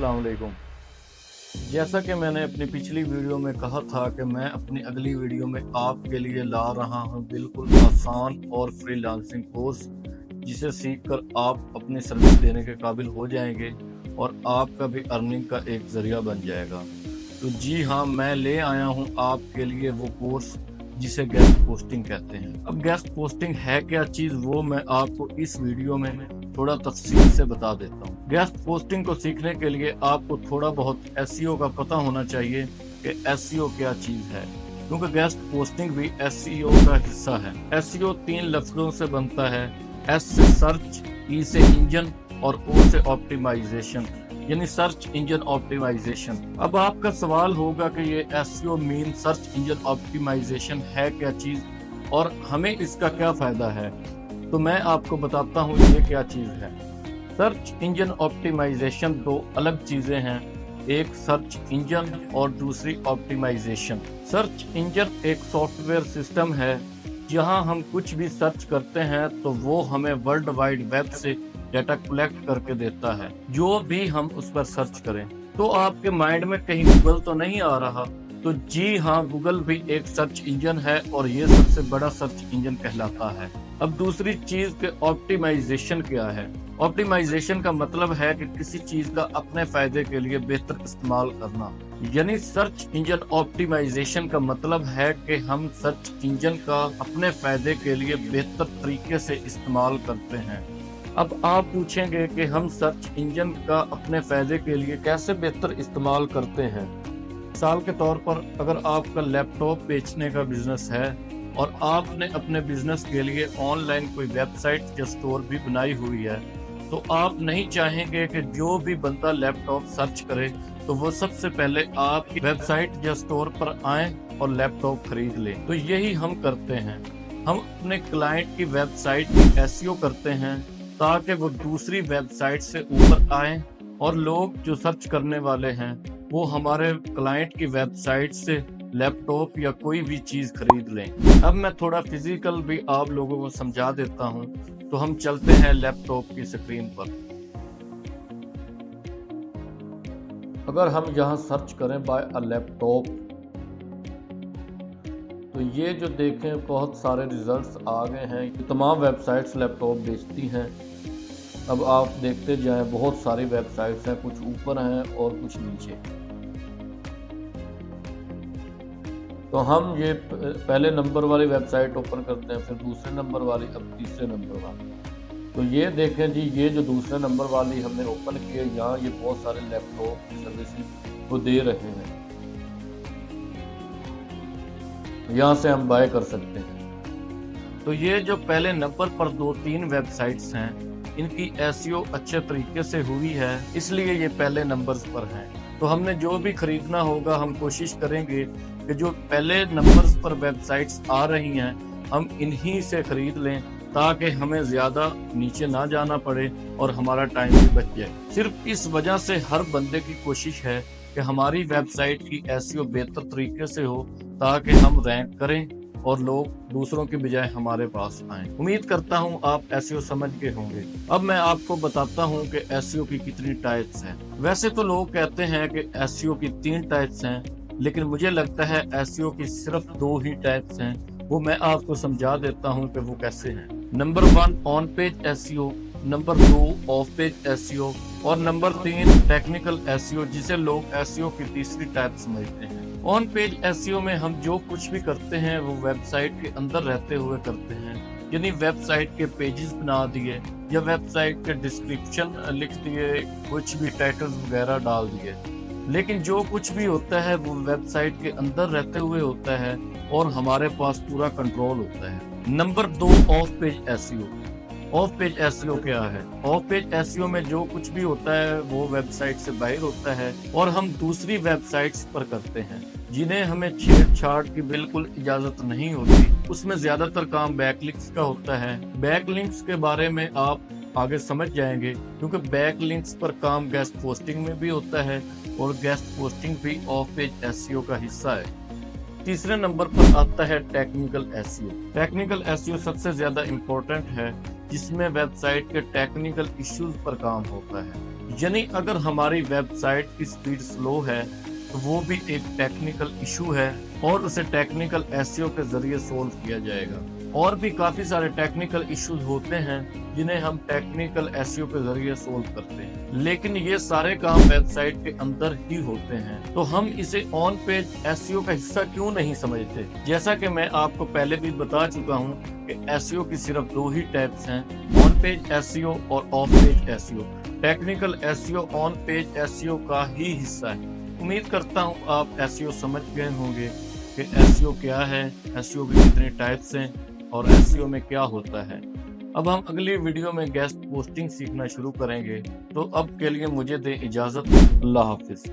अस्सलाम वालेकुम। जैसा कि मैंने अपनी पिछली वीडियो में कहा था कि मैं अपनी अगली वीडियो में आपके लिए ला रहा हूं बिल्कुल आसान और फ्रीलांसिंग कोर्स, जिसे सीखकर आप अपनी सर्विस देने के काबिल हो जाएंगे और आपका भी अर्निंग का एक ज़रिया बन जाएगा। तो जी हाँ, मैं ले आया हूं आपके लिए वो कोर्स जिसे गेस्ट पोस्टिंग कहते हैं। अब गेस्ट पोस्टिंग है क्या चीज़, वो मैं आपको इस वीडियो में थोड़ा तफसील से बता देता हूँ। गेस्ट पोस्टिंग को सीखने के लिए आपको थोड़ा बहुत एसईओ का पता होना चाहिए कि एसईओ क्या चीज़ है, क्योंकि गेस्ट पोस्टिंग भी एसईओ का हिस्सा है। एसईओ 3 लफ्जों से बनता है, एस से सर्च, ई से इंजन और ओ से ऑप्टिमाइजेशन, यानी सर्च इंजन ऑप्टिमाइजेशन। अब आपका सवाल होगा कि ये SEO mean search engine optimisation है क्या चीज़ और हमें इसका क्या फ़ायदा है। तो मैं आपको बताता हूँ ये क्या चीज़ है। सर्च इंजन ऑप्टिमाइजेशन दो अलग चीज़ें हैं, एक सर्च इंजन और दूसरी ऑप्टिमाइजेशन। सर्च इंजन एक सॉफ्टवेयर सिस्टम है जहां हम कुछ भी सर्च करते हैं तो वो हमें वर्ल्ड वाइड वेब से डाटा कलेक्ट करके देता है, जो भी हम उस पर सर्च करें। तो आपके माइंड में कहीं गूगल तो नहीं आ रहा? तो जी हाँ, गूगल भी एक सर्च इंजन है और ये सबसे बड़ा सर्च इंजन कहलाता है। अब दूसरी चीज के ऑप्टिमाइजेशन क्या है। ऑप्टिमाइजेशन का मतलब है कि किसी चीज का अपने फायदे के लिए बेहतर इस्तेमाल करना, यानी सर्च इंजन ऑप्टिमाइजेशन का मतलब है कि हम सर्च इंजन का अपने फायदे के लिए बेहतर तरीके से इस्तेमाल करते हैं। अब आप पूछेंगे कि हम सर्च इंजन का अपने फायदे के लिए कैसे बेहतर इस्तेमाल करते हैं। मिसाल के तौर पर, अगर आपका लैपटॉप बेचने का बिजनेस है और आपने अपने बिजनेस के लिए ऑनलाइन कोई वेबसाइट या स्टोर भी बनाई हुई है, तो आप नहीं चाहेंगे कि जो भी बंदा लैपटॉप सर्च करे तो वो सबसे पहले आपकी वेबसाइट या स्टोर पर आए और लैपटॉप खरीद ले। तो यही हम करते हैं, हम अपने क्लाइंट की वेबसाइट की एसईओ करते हैं ताकि वो दूसरी वेबसाइट से ऊपर आए और लोग जो सर्च करने वाले हैं वो हमारे क्लाइंट की वेबसाइट से लैपटॉप या कोई भी चीज खरीद लें। अब मैं थोड़ा फिजिकल भी आप लोगों को समझा देता हूं। तो हम चलते हैं लैपटॉप की स्क्रीन पर। अगर हम यहाँ सर्च करें बाय अ लैपटॉप, तो ये जो देखें बहुत सारे रिजल्ट्स आ गए हैं। ये तमाम वेबसाइट्स लैपटॉप बेचती हैं। अब आप देखते जाएं, बहुत सारी वेबसाइट्स हैं, कुछ ऊपर हैं और कुछ नीचे। तो हम ये पहले नंबर वाली वेबसाइट ओपन करते हैं, फिर दूसरे नंबर वाली, अब तीसरे नंबर वाली। तो ये देखें जी, ये जो दूसरे नंबर वाली हमने ओपन किए, यहाँ ये बहुत सारे लैपटॉप की सर्विसेज वो दे रहे हैं। यहाँ से हम बाय कर सकते हैं। तो ये जो पहले नंबर पर 2-3 वेबसाइट्स हैं, इनकी एसईओ अच्छे तरीके से हुई है, इसलिए ये पहले नंबर्स पर हैं। तो हमने जो भी खरीदना होगा, हम कोशिश करेंगे कि जो पहले नंबर्स पर वेबसाइट्स आ रही हैं हम इन्हीं से खरीद लें, ताकि हमें ज़्यादा नीचे ना जाना पड़े और हमारा टाइम भी बच जाए। सिर्फ इस वजह से हर बंदे की कोशिश है कि हमारी वेबसाइट की एसईओ बेहतर तरीके से हो, ताकि हम रैंक करें और लोग दूसरों की बजाय हमारे पास आएं। उम्मीद करता हूं आप एसईओ समझ के होंगे। अब मैं आपको बताता हूं कि एसईओ की कितनी टाइप्स हैं। वैसे तो लोग कहते हैं कि एसईओ की 3 टाइप्स हैं, लेकिन मुझे लगता है एसईओ की सिर्फ 2 ही टाइप्स हैं। वो मैं आपको समझा देता हूं कि वो कैसे हैं। Number 1 on page SEO, number 2 of page SEO और नंबर 3 टेक्निकल एसईओ, जिसे लोग एसईओ की तीसरी टाइप समझते हैं। ऑन पेज एसईओ में हम जो कुछ भी करते हैं वो वेबसाइट के अंदर रहते हुए करते हैं, यानी वेबसाइट के पेजेस बना दिए या वेबसाइट के डिस्क्रिप्शन लिख दिए, कुछ भी टाइटल्स वगैरह डाल दिए। लेकिन जो कुछ भी होता है वो वेबसाइट के अंदर रहते हुए होता है और हमारे पास पूरा कंट्रोल होता है। Number 2 of page SEO. Of page SEO क्या है? ऑफ पेज एसईओ में जो कुछ भी होता है वो वेबसाइट से बाहर होता है और हम दूसरी वेबसाइट्स पर करते हैं, जिन्हें हमें छेड़छाड़ की बिल्कुल इजाजत नहीं होती। उसमें ज्यादातर काम बैकलिंक्स का होता है। बैकलिंक्स के बारे में आप आगे समझ जाएंगे, क्योंकि बैकलिंक्स पर काम गेस्ट पोस्टिंग में भी होता है और गेस्ट पोस्टिंग भी ऑफ पेज एसईओ का हिस्सा है। तीसरे नंबर पर आता है टेक्निकल एसईओ। टेक्निकल एसईओ सबसे ज्यादा इम्पोर्टेंट है, जिसमें वेबसाइट के टेक्निकल इश्यूज पर काम होता है। यानी अगर हमारी वेबसाइट की स्पीड स्लो है तो वो भी एक टेक्निकल इशू है और उसे टेक्निकल एसईओ के जरिए सोल्व किया जाएगा। और भी काफी सारे टेक्निकल इश्यूज होते हैं जिन्हें हम टेक्निकल एसईओ के जरिए सोल्व करते हैं, लेकिन ये सारे काम वेबसाइट के अंदर ही होते हैं, तो हम इसे ऑन पेज एसईओ का हिस्सा क्यों नहीं समझते। जैसा कि मैं आपको पहले भी बता चुका हूँ कि एसईओ की सिर्फ दो ही टाइप्स हैं, ऑन पेज एसईओ और of page SEO. Technical SEO on page SEO का ही हिस्सा है। उम्मीद करता हूँ आप एसईओ समझ गए होंगे कि एसईओ क्या है, एसईओ की कितने टाइप्स हैं और एसईओ में क्या होता है। अब हम अगली वीडियो में गेस्ट पोस्टिंग सीखना शुरू करेंगे, तो अब के लिए मुझे दें इजाजत। अल्लाह हाफिज।